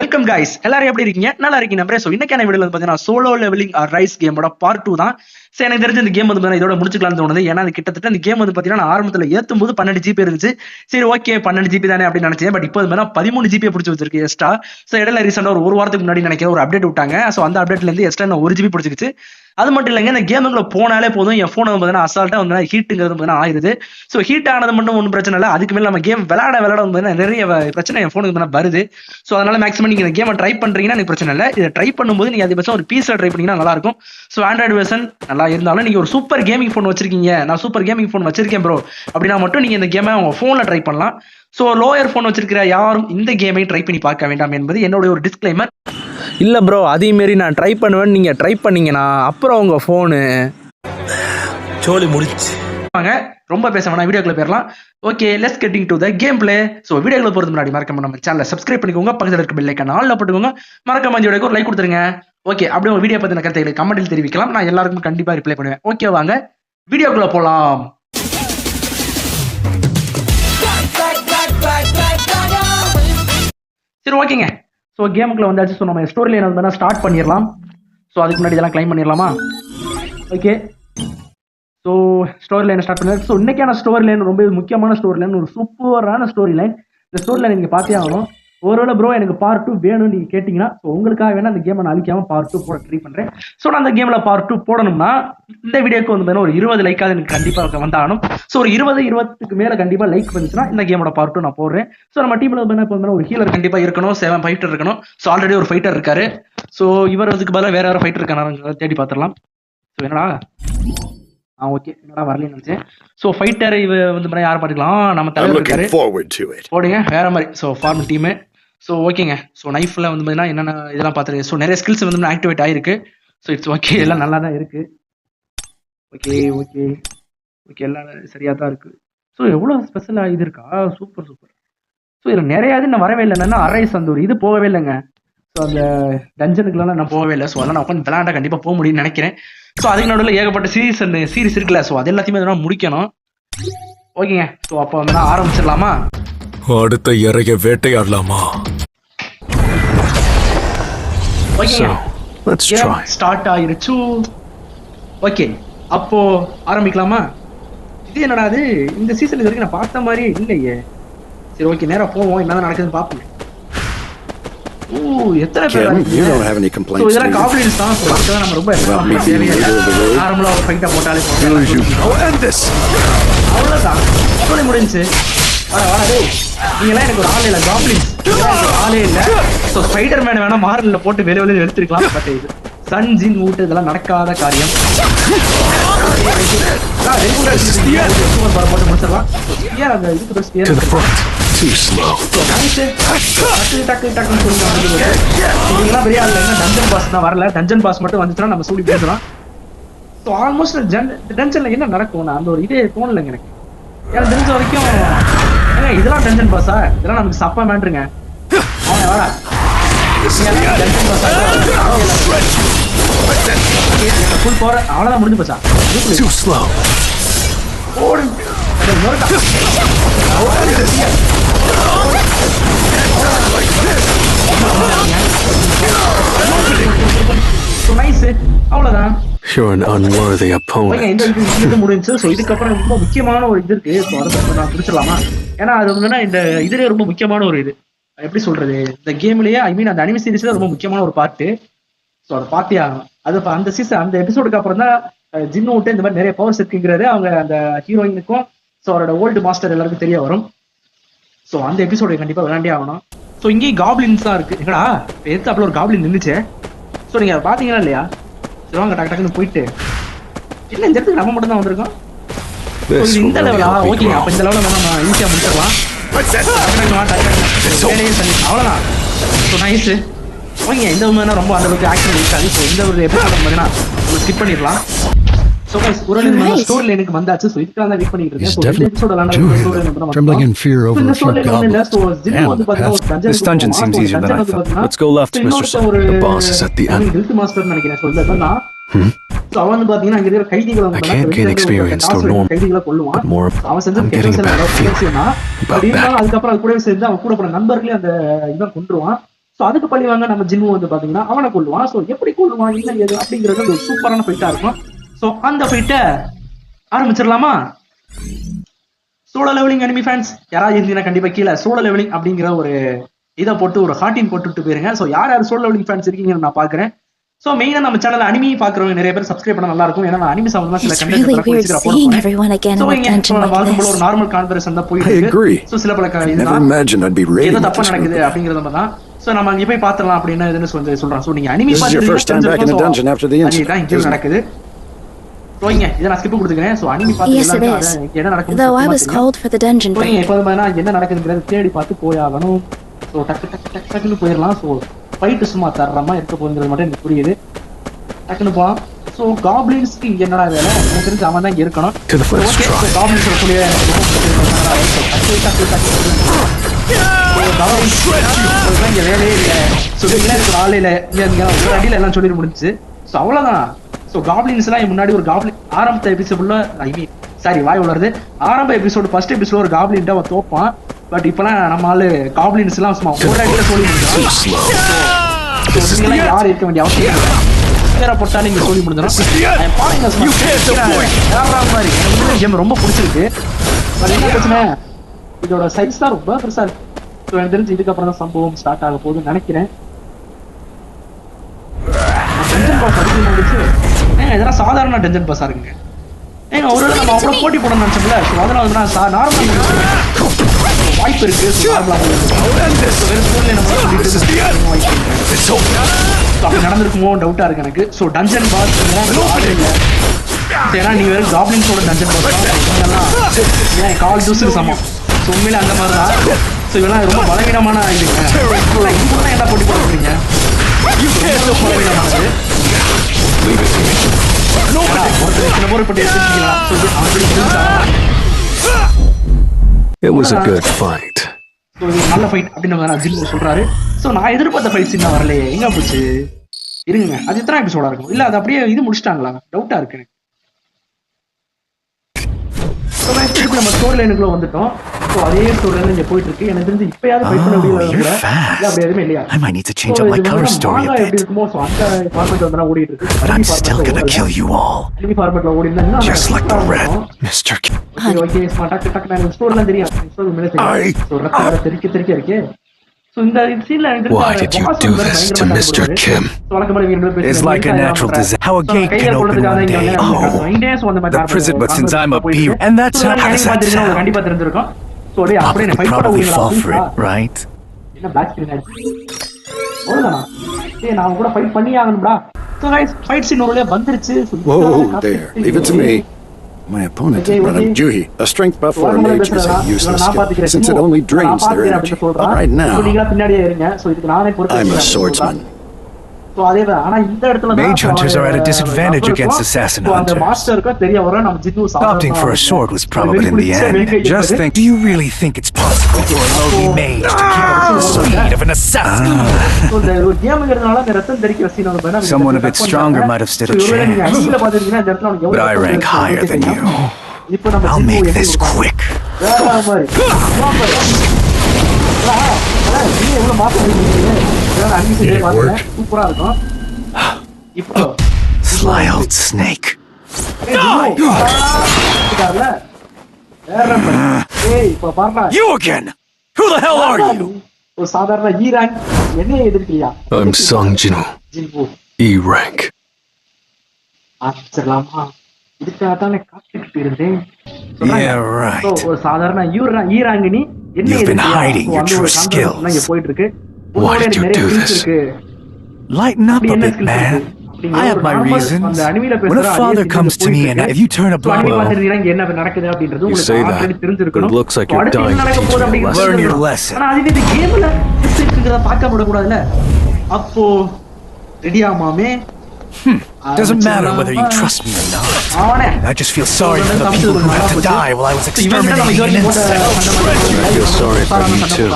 Welcome guys, எல்லாரும் எப்படி இருக்கீங்க? நல்லா இருக்கீங்க நம்பரே. ஸோ இன்னைக்கான வீடியோல வந்து பார்த்தீங்கன்னா சோலோ லெவலிங் ரைஸ் கேமோட பார்ட் 2 தான். சரி, எனக்கு தெரிஞ்ச இந்த கேம் வந்து இதோட முடிச்சுக்கலாம்னு தோணுது. ஏன்னா அது கிட்டத்தட்ட இந்த கேம் வந்து பார்த்தீங்கன்னா நான் ஆரம்பத்தில் ஏற்றும் போது 12 GB இருந்துச்சு. சரி, ஓகே 12 GB தானே அப்படின்னு நினைச்சேன். பட் இப்போ வந்து 13 GB பிடிச்சி வச்சிருக்கு எக்ஸ்ட்ரா. ஸோ இடையில ரீசெண்டாக ஒரு வாரத்துக்கு முன்னாடி நினைக்கிறேன் ஒரு அப்டேட் விட்டாங்க. ஸோ அந்த அப்டேட்ல இருந்து எக்ஸ்ட்ரா 1 GB பிடிச்சிக்கிச்சு. அது மட்டும் இல்லைங்க, இந்த கேமுக்குள்ள போனாலே போதும் என் ஃபோன் வந்து பார்த்தீங்கன்னா அசால்ட்டா வந்து ஹீட்டுங்கிறது பார்த்தீங்கன்னா ஆயிருது. ஸோ ஹீட் ஆனது மட்டும் ஒன்றும் பிரச்சனை இல்லை, அதுக்கு மேலே நம்ம கேம் விளையாட வந்து நிறைய பிரச்சனை என் ஃபோனுக்கு வருது. ஸோ அதனால மேக்ஸிமம் நீங்க இந்த கேமை ட்ரை பண்றீங்கன்னா எனக்கு பிரச்சனை இல்லை. இதை ட்ரை பண்ணும்போது நீங்க அதிகபட்சம் ஒரு பீஸ்ல ட்ரை பண்ணீங்கன்னா நல்லா இருக்கும். ஸோ ஆண்ட்ராய்டு வெர்ஷன் நல்லா இருந்தாலும் நீங்க ஒரு சூப்பர் கேமிங் ஃபோன் வச்சிருக்கீங்க, நான் சூப்பர் கேமிங் ஃபோன் வச்சிருக்கேன் ப்ரோ அப்படின்னா மட்டும் நீங்க இந்த கேமை உங்க ஃபோன்ல ட்ரை பண்ணலாம். ஸோ லோயர் ஃபோன் வச்சிருக்கிற யாரும் இந்த கேமை ட்ரை பண்ணி பார்க்க வேண்டாம் என்பது என்னுடைய ஒரு டிஸ்க்ளைமர். இல்லை ப்ரோ, அதேமாரி நான் ட்ரை பண்ணுவேன்னு நீங்கள் ட்ரை பண்ணீங்கன்னா அப்புறம் உங்கள் ஃபோனு சோலி முடிச்சு வாங்க. ரொம்ப பேச வேணாம், வீடியோக்குள்ள போயிடலாம். Okay, let's getting to the game play. So வீடியோக்குள்ள போகிறது முன்னாடி மறக்காம நம்ம சேனலை சப்ஸ்கிரைப் பண்ணிக்கோங்க, பக்கத்தில் இருக்க பெல் ஐக்கான் ஆல்ல போட்டுக்கோங்க, மறக்காம இந்த வீடியோக்கு ஒரு லைக் கொடுத்துருங்க. ஓகே, அப்படியே உங்க வீடியோ பற்றின கருத்துக்களை கமெண்ட்டில் தெரிவிக்கலாம், நான் எல்லாருக்கும் கண்டிப்பாக ரிப்ளை பண்ணுவேன். ஓகே வாங்க வீடியோக்குள்ள போகலாம். சரி ஓகேங்க, ஸோ கேமுக்குள்ள வந்தாச்சு. ஸோ நம்ம ஸ்டோரி லைன் வந்து ஸ்டார்ட் பண்ணிடலாம். ஸோ அதுக்கு முன்னாடி இதெல்லாம் கிளைம் பண்ணிடலாமா? ஓகே, ஸோ ஸ்டோரி லைனை ஸ்டார்ட் பண்ணி. ஸோ இன்னைக்கான ஸ்டோரி லைன் ரொம்ப முக்கியமான ஸ்டோரி லைன், ஒரு சூப்பரான ஸ்டோரி லைன். இந்த ஸ்டோரி லைன் நீங்கள் பார்த்தே ஆகணும். ஒருவேளை ப்ரோ எனக்கு பார்ட் 2 வேணும்னு நீங்கள் கேட்டிங்கன்னா, ஸோ உங்களுக்காக வேணா அந்த கேமை நான் அழிக்காமல் பார்ட் 2 போட ட்ரை பண்ணுறேன். ஸோ நான் அந்த கேமில் பார்ட் 2 போடணும்னா இந்த வீடியோக்கு வந்து ஒரு 20 லைக்காவது எனக்கு கண்டிப்பாக வந்தாகணும். ஸோ ஒரு 20-20க்கு மேலே கண்டிப்பாக லைக் பண்ணிச்சுன்னா இந்த கேமோட பார்ட் 2 நான் போடுறேன். ஸோ நம்ம டீமில் வந்து ஒரு ஹீலர் கண்டிப்பாக இருக்கணும், 7 ஃபைட்டர் இருக்கணும். ஸோ ஆல்ரெடி ஒரு ஃபைட்டர் இருக்காரு. ஸோ இவர் அதுக்கு பதிலாக வேற யாரும் ஃபைட்டர் இருக்காங்க தேடி பார்த்துடலாம். ஸோ என்னடா ஓகே, என்னடா வரலன்னு நினைச்சேன். ஸோ ஃபைட்டர் இவ வந்து யாரை பார்த்துக்கலாம், நம்ம தலைவர் இருக்காரு போடுங்க வேற மாதிரி. So form team. ஸோ ஓகேங்க, ஸோ நைஃப்ல வந்து பார்த்தீங்கன்னா என்னென்ன இதெல்லாம் பார்த்துருக்கு. ஸோ நிறைய ஸ்கில்ஸ் வந்து ஆக்டிவேட் ஆயிருக்கு. ஸோ இட்ஸ் ஓகே, எல்லாம் நல்லா தான் இருக்கு. ஓகே ஓகே ஓகே, எல்லாம் சரியா தான் இருக்கு. ஸோ எவ்வளோ ஸ்பெஷலாக இது இருக்கா, சூப்பர் சூப்பர். ஸோ இதில் நிறையா இது நான் வரவே இல்லை. என்னன்னா அரைஸ் அந்த ஒரு இது போகவே இல்லைங்க. ஸோ அந்த டஞ்சனுக்குலாம் நான் போகவே இல்லை. ஸோ அதெல்லாம் நான் உட்காந்து விளையாண்டா கண்டிப்பாக போக முடியும்னு நினைக்கிறேன். ஸோ அதுக்கு நடுவில் ஏகப்பட்ட சீரிஸ் இருக்குல்ல, ஸோ அது எல்லாத்தையுமே எதனா முடிக்கணும். ஓகேங்க, ஸோ அப்போ வந்து ஆரம்பிச்சிடலாமா? அடுத்த இறைய வேட்டையாடலாமா? ஸ்டார்ட் ஆயிருச்சு. ஓகே, அப்போ ஆரம்பிக்கலாமா? இது என்னடா அது, இந்த சீசன் இது வரைக்கும் நான் பார்த்த மாதிரியே இல்லையே. சரி ஓகே, நேரா போவோம், என்ன நடக்குதுன்னு பார்ப்போம். எத்தனை பேர் இதெல்லாம் காப்ளின்ஸ் தான். நம்ம ரொம்ப நார்மலா ஒரு ஃபைட்டா போட்டாலே அவ்வளவுதான், சொல்லி முடிஞ்சு. நீங்களாம் எனக்கு ஒரு ஆள் இல்லை, காப்ளின்ஸ் ஆளே இல்லை. ஸோ ஸ்பைடர் மேன் வேணா மாரல்ல போட்டு வெளியே எடுத்துருக்கலாம். பட் இது சன் ஜின் ஊட்டு இதெல்லாம் நடக்காத காரியம். போட்டு முடிச்சிடலாம். அந்த இதுக்கு பெரிய ஆள் டஞ்சன் பாஸ் தான் வரல. டஞ்சன் பாஸ் மட்டும் வந்துச்சுன்னா நம்ம சூடி பேசலாம். ஸோ ஆல்மோஸ்ட் டஞ்சன்ல என்ன நடக்கும் அந்த ஒரு இதே தோணலைங்க எனக்கு. எனக்கு தெரிஞ்ச வரைக்கும் இதெல்லாம் டஞ்சன் பாஸா, இதெல்லாம் நமக்கு சப்பா மேண்ட்ருங்க. போற அவ்வளவுதான், முடிஞ்சு போச்சா? அவ்வளவுதான், முடிஞ்சு. ஸோ இதுக்கப்புறம் ரொம்ப முக்கியமான ஒரு இது இருக்கு. ஸோ அதை நான் பிடிச்சிடலாமா? ஏன்னா அது வந்து இந்த இதுலேயே ரொம்ப முக்கியமான ஒரு இது, எப்படி சொல்றது, இந்த கேம்லயே ஐ மீன் அந்த அனிமே சீரிஸ்ல ரொம்ப முக்கியமான ஒரு பார்ட்டு. ஸோ அதை பார்த்தே ஆகும். அது அந்த சீசன் அந்த எபிசோடுக்கு அப்புறம் தான் ஜின்னு விட்டு இந்த மாதிரி நிறைய பவர்ஸ் இருக்குங்கிறது அவங்க அந்த ஹீரோயினுக்கும் ஸோ அவரோட ஓல்டு மாஸ்டர் எல்லாருக்கும் தெரிய வரும். ஸோ அந்த எபிசோடு கண்டிப்பாக விளையாண்டே ஆகணும். ஸோ இங்கேயும் காப்ளின்ஸ் தான் இருக்கு. எங்கடா எடுத்து அப்படி ஒரு காப்ளின் நின்றுச்சு. ஸோ நீங்க அதை பார்த்தீங்கன்னா இல்லையா? சரி வாங்க டக்கு டக்குன்னு போயிட்டு, இல்லை இந்த இடத்துக்கு நம்ம மட்டும் தான் வந்திருக்கோம். இந்த லெவலா? ஓகேங்க, அப்போ இந்த லெவலில் நம்ம ஈஸியாக முடிச்சிடலாம். அவ்வளோதான். So nice. ஓகேங்க, இந்த மாதிரி ரொம்ப அந்த அளவுக்கு ஆக்ஷன் இருக்காது. ஸோ இந்த ஒரு எபிசோட் பார்த்தீங்கன்னா ஸ்கிப் பண்ணிடலாம். ஸோ கைஸ், ஒரு ஸ்டோரி லைனுக்கு வந்தாச்சு. ஸோ இதுக்காக தான் வெயிட் பண்ணிட்டு இருக்கேன். ஸோ இந்த episode trembling in fear over a few goblins. Damn, this dungeon seems easier than I thought. Let's go left, Mr. Sun. The boss is at the end. Health master நினைக்கிறேன். சொல்லதான் so அவன் வந்து பார்த்தீங்கன்னா அங்கே இருக்கிற கைதிகளை கைதிகளை கொள்ளுவான். அவன் செஞ்ச அதுக்கப்புறம் அது கூட சேர்ந்து அவன் கூட போன நண்பர்களே அந்த இவன் கொண்டுருவான். ஸோ அதுக்கு பழி வாங்க நம்ம ஜின்னு வந்து பாத்தீங்கன்னா அவனை கொள்ளுவான். ஸோ எப்படி கொள்ளுவான் என்ன ஏது அப்படிங்கிறது ஒரு சூப்பரான ஃபைட்டா இருக்கும். ஸோ அந்த ஃபைட்டை ஆரம்பிச்சிடலாமா? சோலோ லெவலிங் அனிமி ஃபேன்ஸ் யாராவது இருந்தீங்கன்னா கண்டிப்பா கீழே சோலோ லெவலிங் அப்படிங்கிற ஒரு இதை போட்டு ஒரு ஹார்ட்டின் போட்டுட்டு போயிருங்க. ஸோ யார் யார் சோலோ லெவலிங் ஃபேன்ஸ் இருக்கீங்கன்னு நான் பாக்குறேன். ஸோ மெயினா நம்ம சேனல் அனிமி பாக்குறவங்க நிறைய பேர் சப்ஸ்கிரைப் பண்ண நல்லா இருக்கும். ஏன்னா அனிமி சம்பந்தமா சில கண்டென்ட் ஒரு நார்மல் கான்வர்சேஷன் தான் போயிட்டு. ஸோ சில பல ஏதோ தப்பா நடக்குது அப்படிங்கறது நம்ம தான். ஸோ நம்ம அங்கே போய் பாத்திரலாம் அப்படின்னு எதுன்னு சொல்றேன். ஸோ நீங்க அனிமி பார்த்து நடக்குது. போய்ங்க இதை நான் ஸ்கிப் கொடுத்துக்கிறேன். ஸோ அனிமி பார்த்து என்ன நடக்குது என்ன நடக்குதுங்கிறது தேடி பார்த்து போயாகணும். ஸோ டக்குன்னு போயிடலாம். ஸோ ஃபைட்டு சும்மா தர்றமா இருக்க போகுங்கிறது மட்டும் எனக்கு புரியுது. டக்குன்னு போகலாம். ஸோ காப்ளின்ஸ்க்கு இங்கே என்னடா வேலை? எனக்கு தெரிஞ்சு அவன் தான் இங்கே இருக்கணும். காப்ளின்ஸ் சொல்லி இங்கே வேலையே இல்லை. ஸோ இருக்கிற ஆள் இல்லை ஒரு அடியில் எல்லாம் சொல்லிட முடிஞ்சிச்சு. ஸோ அவ்வளோதான். ஸோ காப்ளின்ஸ் எல்லாம் முன்னாடி ஒரு காப்ளின் ஆரம்ப எபிசோட்ல வாய் வளருது. ஆரம்ப எபிசோடு ஃபர்ஸ்ட் எபிசோட் ஒரு காப்ளின்ட்டு அவன் தோப்பான். பட் இப்பெல்லாம் நம்ம ஆளு காப்ளின்ஸ் எல்லாம் சும்மா ஒரு அடியில சொல்லி முடிஞ்சிடும். யாரும் இருக்க வேண்டிய அவசியம் இல்லை. போட்டா நீங்க சொல்லி முடிஞ்சிடும். கேம் ரொம்ப பிடிச்சிருக்கு. என்ன பிரச்சனை, இதோட சைஸ் தான் ரொம்ப பெருசா இருக்கு. ஸோ எனக்கு தெரிஞ்சு இதுக்கப்புறம் தான் சம்பவம் ஸ்டார்ட் ஆக போகுதுன்னு நினைக்கிறேன். டென்ஷன் பாஸ் அடிச்சு இதெல்லாம் சாதாரண டென்ஷன் பாஸா இருக்குங்க. ஏங்க ஒரு நம்ம அவ்வளோ போட்டி போடணும்னு நினச்சோம்ல. ஸோ அதெல்லாம் வந்து நான் நார்மல் வாய்ப்பு இருக்கு. அப்படி நடந்திருக்குமோ டவுட்டா இருக்கு எனக்கு. ஸோ டஞ்சன் பாஸ் ஏன்னா நீ வெறும் காப்ளின்ஸோட டஞ்சன் பாஸ் ஏன் கால் ஜூஸுக்கு சமம். ஸோ உண்மையில அந்த மாதிரி தான். ஸோ இதெல்லாம் ரொம்ப பலவீனமான இதுங்க. இதுதான் என்ன போட்டி போடுறீங்க? பலவீனமானது. It was a good fight. நல்ல ஃபைட் அப்படின்னு ஜின்னு சொல்றாரு. ஸோ நான் எதிர்பார்த்த ஃபைட் சீன் வரலையே, எங்க போச்சு? இருங்க, அது எத்தனை எபிசோடா இருக்கும்? இல்ல அது அப்படியே இது முடிச்சிட்டாங்களா? டவுட்டா இருக்கு எனக்கு. நம்ம ஸ்டோரி லைனுக்குள்ள வந்துட்டோம். ஸோ அதே ஸ்டோரி லைன் இங்க போயிட்டு இருக்கு. எனக்கு தெரிஞ்சு இப்பயாவது ஃபைட் பண்ண முடியல. அப்படி எதுவுமே இல்லையா? I might need to change up my cover story a bit. எப்படி இருக்குமோ ஸோ அந்த ஃபார்மேட் வந்து ஓடிட்டு இருக்கு. But I'm still gonna kill you all. Anime ஃபார்மேட்ல ஓடி இருந்தா Just like the red, Mr. Okay smart duck நான் ஸ்டோரிலாம் தெரியும். ஸ்டோரி மேலே தெரியும். ஸோ ரத்த தெறிக்க இருக்கு. ஸோ இந்த சீன்ல எனக்கு Why did you do this to Mr. Kim? It's like a natural disaster. How a gate can open one day. Oh, the prison, but since I'm a peer, and that's how does that sound? கண்டிப்பா தெரிஞ்சிருக்கும். So I'll probably fall for it, right? என்ன back screen ஆயிடுச்சு. அவ்வளவுதானா? ஏய் நான் கூட fight பண்ணி ஆகணும்டா. So guys fight scene ஒருவே வந்துருச்சு. Whoa there, leave it to me. My opponent is Brother Juhi, a strength buff for a mage is a useless skill, since it only drains their energy. But right now, I'm a swordsman. Mage hunters are at a disadvantage against assassin hunters. Opting for a sword was probably in the end. Just think, do you really think it's possible for a lowly mage to keep up with the speed of an assassin? Someone a bit stronger might have stood a chance. But I rank higher than you. I'll make this quick. Did it work? Sly old snake. You again! Who the hell are you? I'm Sung Jinu, E rank. Yeah, right. You've been hiding your true skills. Why did you do this? Lighten up a bit, man. I have my reasons. When a father comes to me and if you turn a blind eye, You say that, but it looks like you're dying to teach me a learn lesson. your lesson. Doesn't matter whether you trust me or not. I just feel sorry for the people who had to die while I was exterminating an insect. I feel sorry for you too.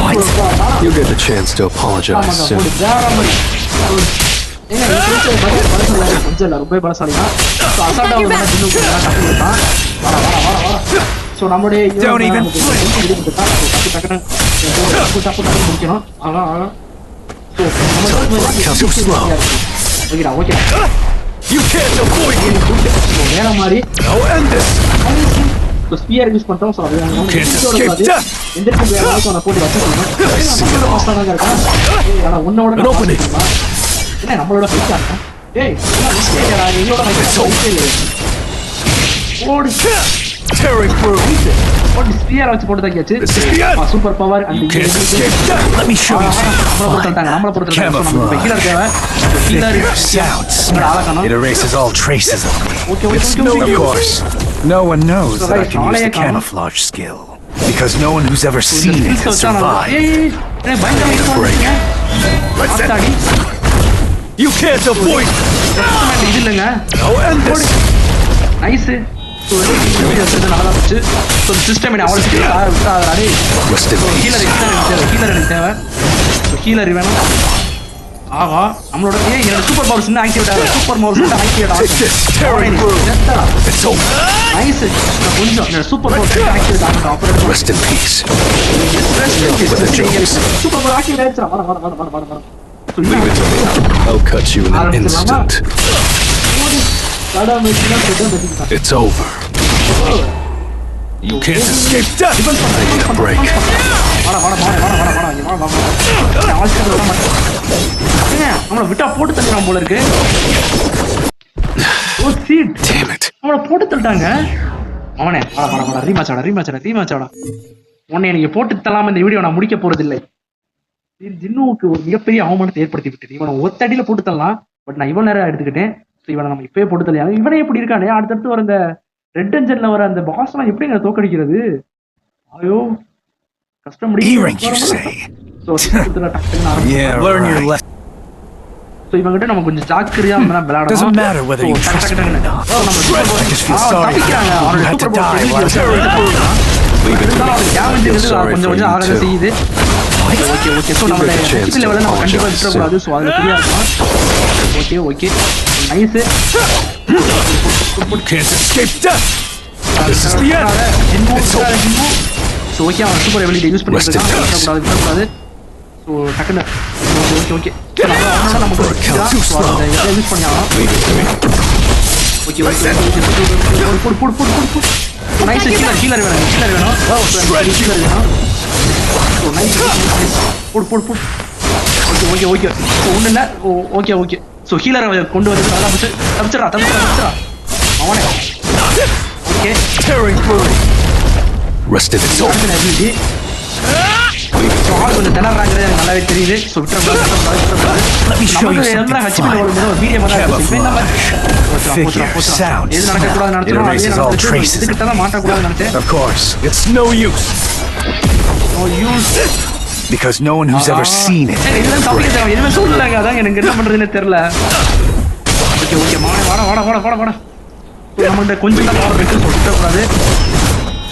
What? You'll get the chance to apologize soon. Don't even flinch. முடிக்கணும். ஆகா. So Too slow. ஓகேடா. You can't avoid it. வேற மாதிரி Now end this. So spear use பண்ணிட்டோம். So அது Can't escape death. எந்திரிச்சு வேற அளவுக்கு அவனை போட்டு வச்சுக்கணும். மாஸ்டராக இருக்கான். ஆனால் உன்னோட என்ன நம்மளோட ஃபைட்டாக இருக்கான். ஏய் எங்களோட ஓடு Tearing through. போட்டு ஸ்பியர் வச்சு போட்டு தாக்கியாச்சு. Super power and Can't escape death. Let me show you something. நம்மள பொறுத்தவரைக்கும் Camouflage. ஹீலர் தேவை. Healer Sounds. ஆளக்கணும். It erases all traces of me. Okay Of course, no one knows that I can use the camouflage skill. Because no one who's ever seen it has survived. You can't avoid it. இது இல்லைங்க. Now end this. Nice. So நல்லா போச்சு. So system என்ன அவ்வளோ விட்டாதே. Healer எனக்கு தேவை. So healer வேணும். ஆகா நம்மளோட என்னோட சூப்பர் பவர் சின்ன ஆக்டிவேட் ஆகும். சூப்பர் பவர் ஆக்டிவேட் ஆகும். நைஸ். கொஞ்சம் என்னோட சூப்பர் பவர் ஆக்டிவேட் ஆகும். அப்புறம் Rest in peace. Super power activate ஆயிடுச்சு. வர. Leave it to me. I'll cut you in an instant. It's over. You can't escape death. Take a break. நம்மள விட்டா போட்டு தள்ளிடுறான் போல இருக்கு. ஓ சீட். Damn it. நம்மள போட்டு தள்ளிட்டாங்க. அவனே வர ரீமேட்ச் ஆடா. உன்னை நீங்க போட்டு தள்ளாம இந்த வீடியோ நான் முடிக்க போறதில்லை. ஜின்னுவுக்கு ஒரு மிகப்பெரிய அவமானத்தை ஏற்படுத்தி விட்டது. இவனை ஒத்தடியில போட்டு தள்ளலாம். பட் நான் இவ்வளவு நேரம் எடுத்துக்கிட்டேன். ஸோ இவனை நம்ம இப்பயே போட்டு தள்ளியா. இவனே எப்படி இருக்கானே அடுத்தடுத்து வர இந்த ரெட் என்ஜின்ல வர அந்த பாஸ் எல்லாம் எப்படி எங்களை தோக்கடிக்கிறது. ஐயோ கஷ்டம் Hearing you say. Yeah, learn your lesson. So இவங்கிட்ட நம்ம கொஞ்சம் ஜாக்கிரதையா விளையாடணும். Doesn't matter whether you trust me or not. I just feel sorry for you. You had to die while கொஞ்சம் ஆக செய்யுது. ஓகே ஸோ நம்ம ஹெச்பி லெவலில் நம்ம கண்டிப்பாக விட்டுறக்கூடாது. ஸோ அதில் ஃப்ரீயாக இருக்கும். Okay nice. Can't escape death. This is the end. So okay அவன் சூப்பர் எபிலிட்டி யூஸ் பண்ணிட்டு இருக்கான். விட்டுறக்கூடாது. ஸோ டக்குன்னு ஓகே நமக்கு யூஸ் பண்ணி ஆகணும். Okay nice. ஹீலர் வேணும். ஹீலர் வேணும். So nice. போடு. ஓகே ஒன்றும் இல்லை. ஓகே ஸோ ஹீலரை கொண்டு வந்து நல்லா போச்சு. தப்பிச்சிடா அவனே. Okay Rest in its own. Ability. கொஞ்சம் திணறாங்கிறது எனக்கு நல்லாவே தெரியுது. ஸோ விட்டுறக்கூடாது. எது நடக்கக்கூடாதுன்னு நினைச்சோம். இதுக்கிட்ட தான் மாட்டக்கூடாதுன்னு நினைச்சேன். Of course, it's no use. Because no one who's ever seen it. எதுவுமே சொல்லலைங்க. அதான் எனக்கு என்ன பண்றதுன்னு தெரியல. ஓகே வாட. நம்மகிட்ட கொஞ்சம் தான் பவர் இருக்கு. விட்டுறக்கூடாது.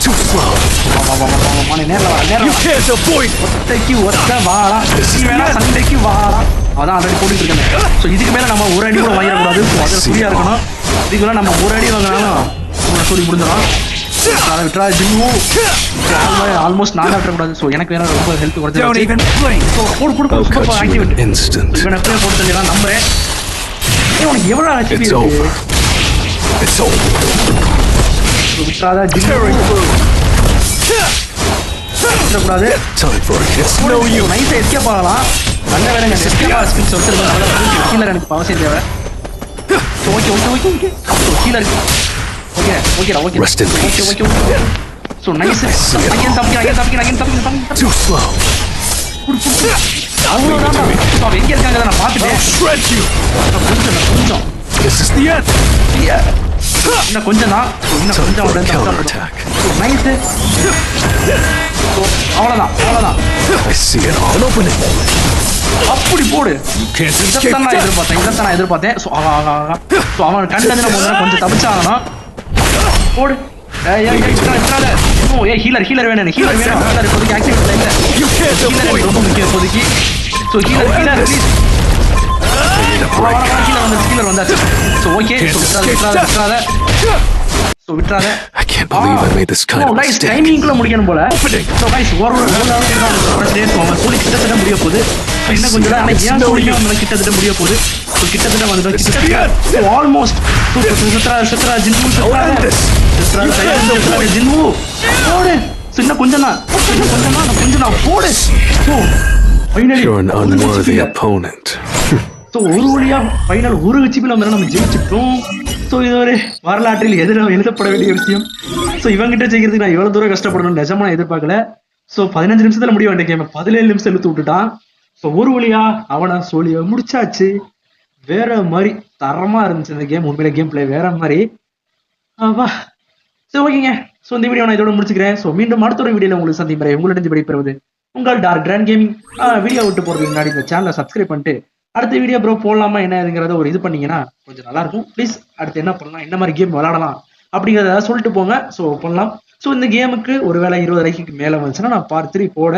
Too slow. You can't avoid. ஒத்த வாடா. சண்டைக்கு வாடா. அதான் ஆல்ரெடி போட்டுட்டு இருக்கேன். ஸோ இதுக்கு மேல நம்ம ஒரு அடி கூட வாங்கிடக்கூடாது. ஸோ அது ஃப்ரீயா இருக்கணும். இதுக்கு மேல நம்ம ஒரு அடி வாங்கினாலும் சொல்லி முடிஞ்சிடும். அதை விட்டுறா ஜிம்மு. ஆல்மோஸ்ட் நான் விட்டுறக்கூடாது. ஸோ எனக்கு வேற ரொம்ப ஹெல்த் குறைஞ்சி. I'll cut you in an instant. இவனை எப்படியே போட்டு தள்ளிடலாம் நம்புறேன். உனக்கு எவ்வளோ HP It's over. It's over. விட்டுறாதா ஜிம்மு. விட்டுறக்கூடாது. Time for it. It's no use. நைஸா எஸ்கேப் ஆகலாம். நல்ல வேலைங்க எஸ்கேப் ஸ்கில்ஸ் வச்சிருக்கோம். ஹீலர் எனக்கு அவசியம் தேவை. Okay healer. Okay Rest in peace. Okay so nice. Again தப்பிக்கிறேன். Too slow. அவ்வளோதான். அவன் எங்கே இருக்காங்க நான் பார்த்துட்டேன். Shred you. கொஞ்சம் This is the end. இன்னும் கொஞ்சம் தான். Counterattack. நைஸ். அவ்வளோதான். I see it all. Open it. அப்படி போடு. You can't escape இதைத்தான் death. நான் எதிர்பார்த்தேன். ஸோ அவன் கண்டது நம்ம கொஞ்சம் தப்பிச்சாகணும். போடு. ஹீலர் வேணும். இப்போதைக்கு ஆக்டிவேட் இல்லை. ஹீலர் ரொம்ப முக்கியம் இப்போதைக்கு. So healer please. ஹீலர் வந்தாச்சு. ஸோ ஓகே ஸோ விட்டுறாத. I can't believe I made this kind of mistake. டைமிங்குள்ள முடிக்கணும் போல. ஸோ கைஸ் ஒரு சொல்லி கிட்டத்தட்ட முடிய போகுது. இன்னும் கொஞ்சம் ஆனால் ஏன் சொல்லியும் நம்ம கிட்டத்தட்ட முடிய போகுது. ஸோ கிட்டத்தட்ட வந்துடும். ஆல்மோஸ்ட் சித்ரா ஜின்வு ஜின்வு போடு. ஸோ இன்னும் கொஞ்சம் தான் போடு. So finally You're an unworthy opponent. So ஒரு வழியா ஃபைனல் ஒரு ஹெச்பியில் வந்து நம்ம ஜெயிச்சிட்டோம். ஸோ இது ஒரு வரலாற்றில் எழுதப்பட வேண்டிய விஷயம். ஸோ இவங்கிட்ட ஜெயிக்கிறதுக்கு நான் எவ்வளோ தூரம் கஷ்டப்படணும் நிஜமா நான் எதிர்பார்க்கல. ஸோ 15 நிமிஷத்துல முடிய வேண்டிய கேம் 17 நிமிஷம் இழுத்து விட்டுட்டான். ஸோ ஒரு வழியா அவனை சொல்லி முடிச்சாச்சு. வேற மாதிரி தரமா இருந்துச்சு இந்த கேம். உண்மையில கேம் பிளே வேற மாதிரி. வா சரி ஓகேங்க. ஸோ இந்த வீடியோ நான் இதோட முடிச்சுக்கிறேன். ஸோ மீண்டும் அடுத்த ஒரு வீடியோவில் உங்களுக்கு சந்திப்பேன். உங்களிடம் விடைபெறுவது உங்கள் டார்க் கிராண்ட் கேமிங். வீடியோ விட்டு போறதுக்கு முன்னாடி இந்த சேனலை சப்ஸ்கிரைப் பண்ணிட்டு அடுத்த வீடியோ ப்ரோ போடலாமா என்னங்கிறத ஒரு இது பண்ணீங்கன்னா கொஞ்சம் நல்லா இருக்கும். ப்ளீஸ் அடுத்து என்ன பண்ணலாம், என்ன மாதிரி கேம் விளாடலாம் அப்படிங்கிறத சொல்லிட்டு போங்க. ஸோ பண்ணலாம். ஸோ இந்த கேமுக்கு ஒருவேளை 20 லைக்கு மேலே வந்துச்சுன்னா நான் பார்ட் 3 போட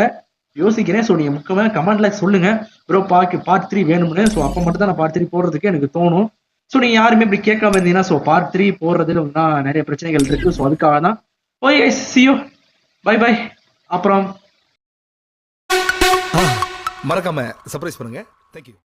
யோசிக்கிறேன். ஸோ நீங்கள் முக்கியமாக கமெண்ட்ல சொல்லுங்க ப்ரோ பார்ட் 3 வேணும்னு. ஸோ அப்போ மட்டும் தான் நான் பார்ட் 3 போடுறதுக்கு எனக்கு தோணும். ஸோ நீங்கள் யாருமே இப்படி கேட்காம இருந்தீங்கன்னா ஸோ பார்ட் 3 போடுறதுல இன்னும் நிறைய பிரச்சனைகள் இருக்கு. ஸோ அதுக்காக தான். Okay see you. Bye bye. அப்புறம் மறக்காம சர்ப்ரைஸ் பண்ணுங்க. தேங்க்யூ.